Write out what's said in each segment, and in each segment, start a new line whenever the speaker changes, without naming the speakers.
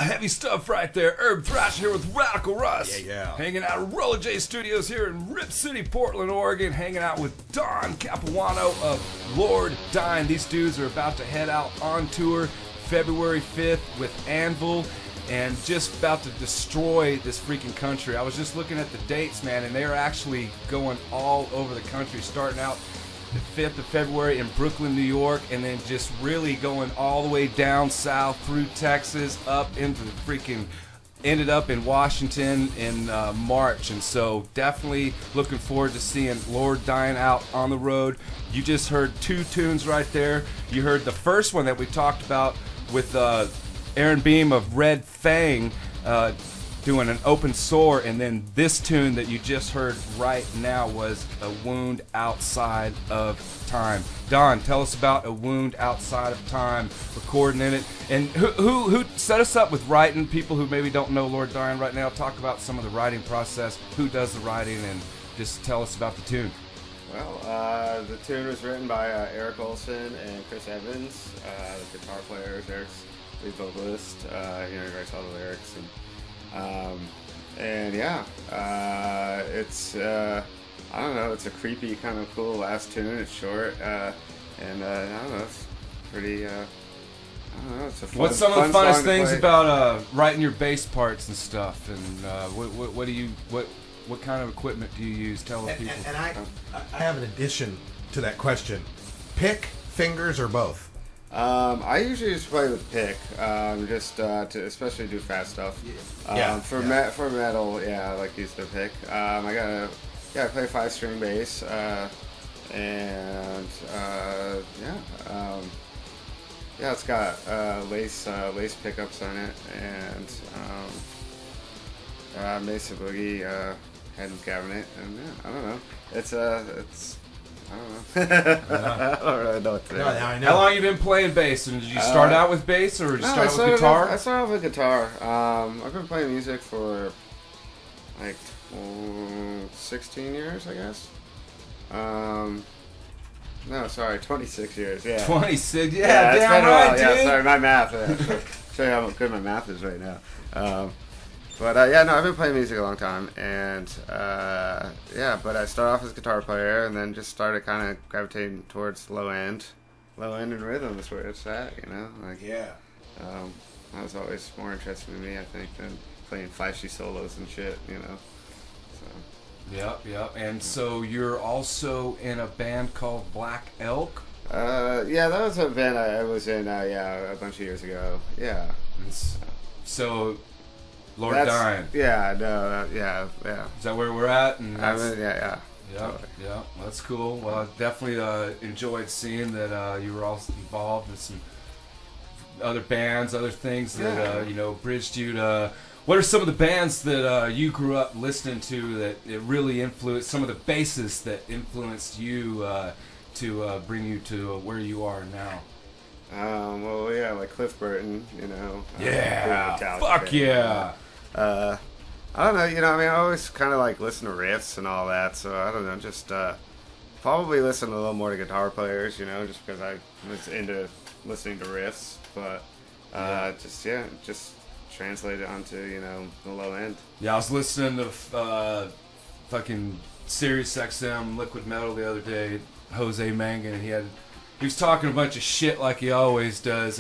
Heavy stuff right there. Urb Thrasher here with Radical Russ.
Yeah.
Hanging out at Roller J Studios here in Rip City, Portland, Oregon. Hanging out with Don Capuano of Lord Dying. These dudes are about to head out on tour February 5th with Anvil and just about to destroy this freaking country. I was just looking at the dates, man, and they're actually going all over the country, starting out the 5th of February in Brooklyn, New York, and then just really going all the way down south through Texas up into the freaking, ended up in Washington in March. And so definitely looking forward to seeing Lord Dying out on the road. You just heard two tunes right there. You heard the first one that we talked about with Aaron Beam of Red Fang doing an open sore, and then this tune that you just heard right now was A Wound Outside of Time. Don, tell us about A Wound Outside of Time, recording in it, and who set us up with writing. People who maybe don't know Lord Dying right now, talk about some of the writing process, who does the writing, and just tell us about the tune.
Well, the tune was written by Eric Olson and Chris Evans, the guitar players. Eric's lead vocalist. He writes all the lyrics, and yeah, it's I don't know, it's a creepy kind of cool last tune. It's short, and I don't know, it's pretty. I don't know, it's a fun,
what's some of the
fun
funnest things about writing your bass parts and stuff? And what kind of equipment do you use? Tell the people.
And I have an addition to that question. Pick, fingers, or both?
I usually just play with pick, just to especially do fast stuff. For metal, yeah, I like to use the pick. I play 5-string bass, it's got lace pickups on it, and Mesa Boogie head and cabinet, and I don't know. I don't know. I don't really know what to do.
How long have you been playing bass? And did you start out with bass, or did you start with guitar?
I started off with guitar. I've been playing music for like 16 years, I guess. No, sorry, 26 years. Yeah.
26. Yeah, damn right, dude.
Yeah, sorry, my math. Show you how good my math is right now. But I've been playing music a long time, and but I started off as a guitar player, and then just started kind of gravitating towards low end and rhythm is where it's at, that was always more interesting to me, I think, than playing flashy solos and shit, So.
Yep. And so you're also in a band called Black Elk?
That was a band I was in, a bunch of years ago. Yeah.
So. Lord Dying.
Yeah.
Is that where we're at? And
yeah.
Yeah, that's cool. Well, I definitely enjoyed seeing that you were also involved in some other bands, other things that bridged you to. What are some of the bands that you grew up listening to that it really influenced? Some of the bases that influenced you to bring you to where you are now.
Like Cliff Burton,
Fuck yeah.
I don't know, I always kind of like listen to riffs and all that, so I don't know, just probably listen a little more to guitar players, just because I was into listening to riffs, but just translate it onto, the low end. Yeah,
I was listening to fucking Sirius XM Liquid Metal the other day, Jose Mangan, and he was talking a bunch of shit like he always does,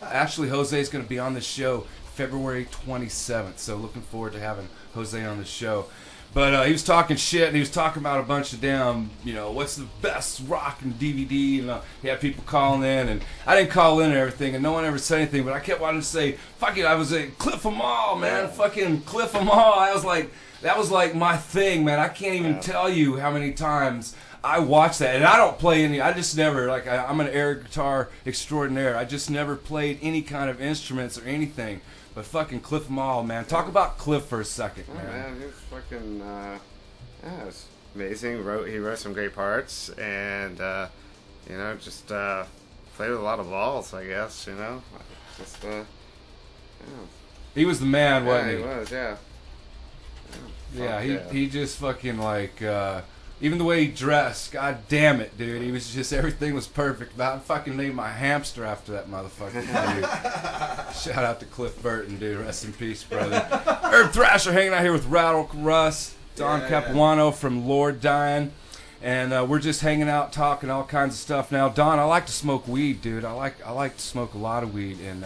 actually Jose's going to be on the show February 27th, so looking forward to having Jose on the show. But he was talking shit, and he was talking about a bunch of damn, what's the best rock and DVD, and he had people calling in, and I didn't call in and everything, and no one ever said anything, but I kept wanting to say, fuck it, I was a Cliff 'em all, man, fucking Cliff 'em all. I was like, that was like my thing, man. I can't even tell you how many times I watch that, and I don't play any. I just never I'm an air guitar extraordinaire. I just never played any kind of instruments or anything. But fucking Cliff 'em all, man. Talk about Cliff for a second, man.
Man, he was fucking it was amazing. He wrote some great parts, and just played with a lot of balls, I guess. Just
He was the man, wasn't he?
He was, yeah.
Yeah, he just fucking Even the way he dressed, god damn it, dude. He was just, everything was perfect. About fucking named my hamster after that motherfucker, dude. Shout out to Cliff Burton, dude. Rest in peace, brother. Urb Thrasher hanging out here with Rattle Russ, Don Capuano from Lord Dying. And we're just hanging out, talking all kinds of stuff. Now, Don, I like to smoke weed, dude. I like to smoke a lot of weed. And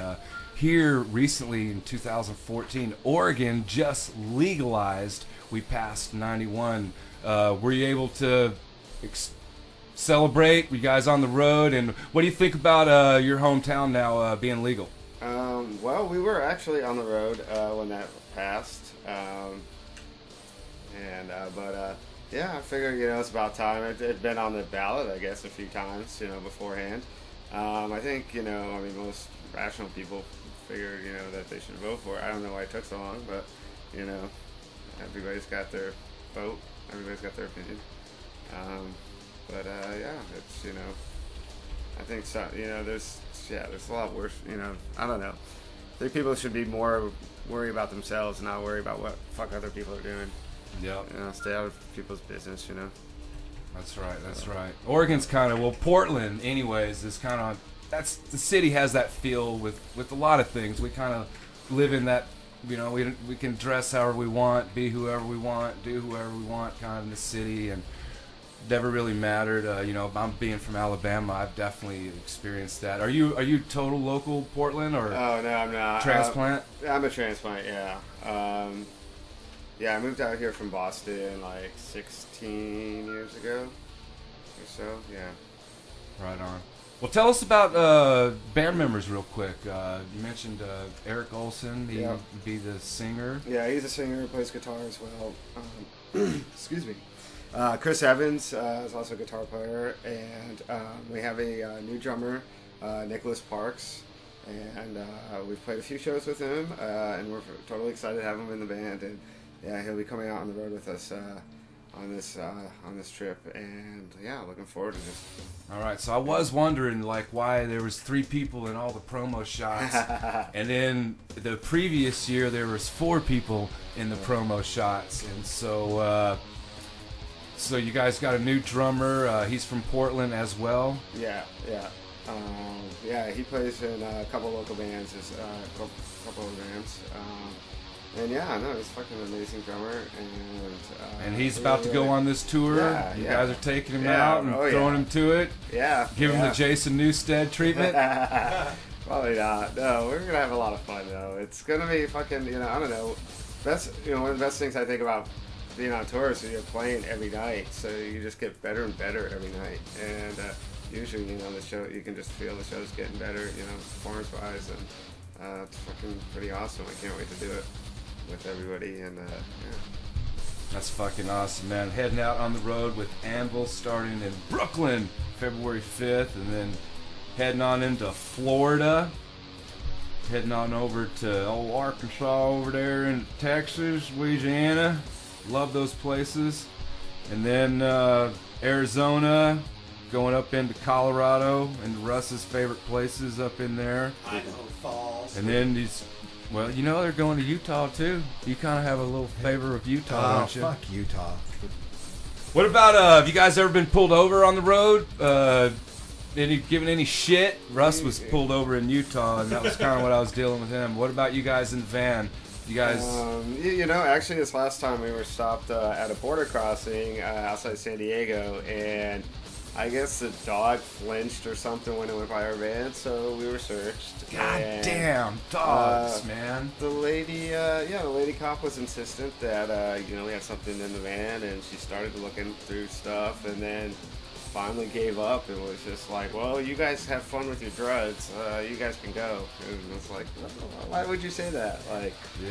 here recently in 2014, Oregon just legalized. We passed 91. Were you able to celebrate? Were you guys on the road? And what do you think about your hometown now being legal?
Well, we were actually on the road when that passed. Yeah, I figured, it's about time. It'd been on the ballot, I guess, a few times, beforehand. I think, most rational people figured, that they should vote for it. I don't know why it took so long, but, everybody's got their vote. Everybody's got their opinion. Yeah, it's, I think so, there's a lot worse, I don't know. I think people should be more worried about themselves and not worry about what fuck other people are doing.
Yeah.
Stay out of people's business,
That's right, that's right. Oregon's kind of, well, Portland, anyways, is kind of, the city has that feel with a lot of things. We kind of live in that, we can dress however we want, be whoever we want, do whoever we want, kind of in the city, and never really mattered. I'm being from Alabama, I've definitely experienced that. Are you total local Portland, or?
Oh, no, I'm not.
Transplant?
I'm a transplant, yeah. Yeah, I moved out here from Boston like 16 years ago or so, yeah.
Right on. Well, tell us about band members real quick. You mentioned Eric Olson, he'd be the singer.
Yeah, he's a singer, plays guitar as well. Excuse me. Chris Evans is also a guitar player, and we have a new drummer, Nicholas Parks, and we've played a few shows with him, and we're totally excited to have him in the band. And yeah, he'll be coming out on the road with us on this trip, and yeah, looking forward to this.
All right, so I was wondering why there was 3 people in all the promo shots, and then the previous year there was 4 people in the promo shots, and so you guys got a new drummer. He's from Portland as well.
Yeah. He plays in a couple local bands, a couple of bands. And yeah, no, he's fucking amazing drummer,
and he's about to go on this tour.
Yeah,
you guys are taking him out and throwing him to it.
Yeah,
give him the Jason Newsted treatment.
Probably not. No, we're gonna have a lot of fun though. It's gonna be fucking, I don't know. One of the best things I think about being on tour is you're playing every night, so you just get better and better every night. And usually, the show, you can just feel the show's getting better, performance-wise, and it's fucking pretty awesome. I can't wait to do it with everybody, and yeah.
That's fucking awesome, man. Heading out on the road with Anvil starting in Brooklyn February 5th, and then heading on into Florida, heading on over to old Arkansas over there in Texas, Louisiana. Love those places. And then Arizona, going up into Colorado, and Russ's favorite places up in there.
Idaho Falls.
And then these, well, they're going to Utah too. You kind of have a little favor of Utah, don't you?
Fuck Utah.
What about, have you guys ever been pulled over on the road? Given any shit? Russ was pulled over in Utah, and that was kind of what I was dealing with him. What about you guys in the van? You guys...
actually this last time we were stopped at a border crossing outside San Diego, and I guess the dog flinched or something when it went by our van, so we were searched.
God damn, dogs, man.
The lady cop was insistent that, we had something in the van, and she started looking through stuff, and then finally gave up. It was just like, well, you guys have fun with your drugs. You guys can go. It was like, why would you say that? Like, we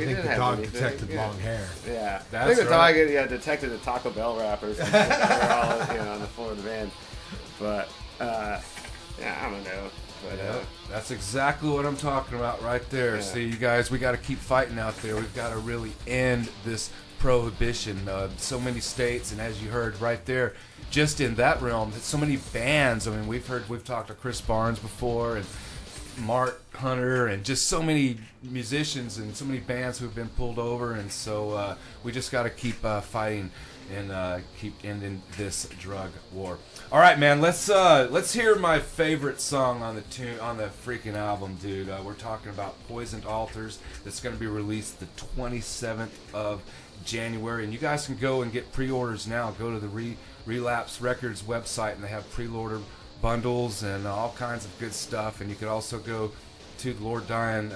didn't have
dog
anything.
detected long hair.
Yeah,
that's
I think the
right.
dog detected the Taco Bell wrappers. They were all on the floor of the van. But I don't know. But
that's exactly what I'm talking about right there.
Yeah.
See, you guys, we got to keep fighting out there. We've got to really end this prohibition. So many states, and as you heard right there, just in that realm, so many bands. I mean, we've talked to Chris Barnes before, and Mark Hunter, and just so many musicians and so many bands who have been pulled over, and so we just got to keep fighting and keep ending this drug war. All right, man. Let's hear my favorite song on the freaking album, dude. We're talking about Poisoned Altars. That's going to be released the 27th of January, and you guys can go and get pre-orders now. Go to the Relapse Records website, and they have pre-order bundles and all kinds of good stuff. And you could also go to the Lord Dying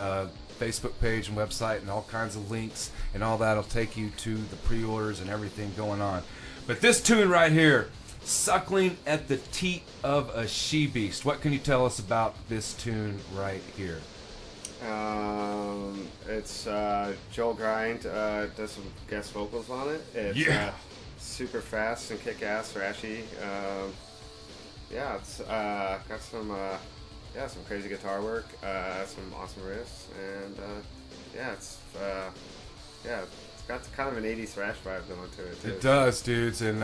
Facebook page and website, and all kinds of links and all that'll take you to the pre-orders and everything going on. But this tune right here, Suckling at the Teat of a She-Beast, what can you tell us about this tune right here?
It's Joel Grind does some guest vocals on it. It's super fast and kick-ass, thrashy. Yeah, it's got some crazy guitar work, some awesome riffs, and it's got kind of an 80s thrash vibe going to it too.
It does, dudes, and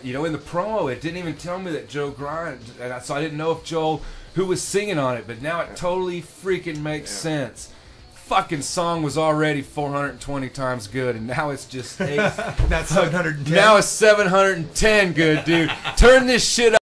you know, in the promo, it didn't even tell me that Joe Grind, and so I didn't know if Joel who was singing on it, but now it totally freaking makes sense. Fucking song was already 420 times good, and now it's just 8.
That's 710.
Now it's 710 good, dude. Turn this shit up.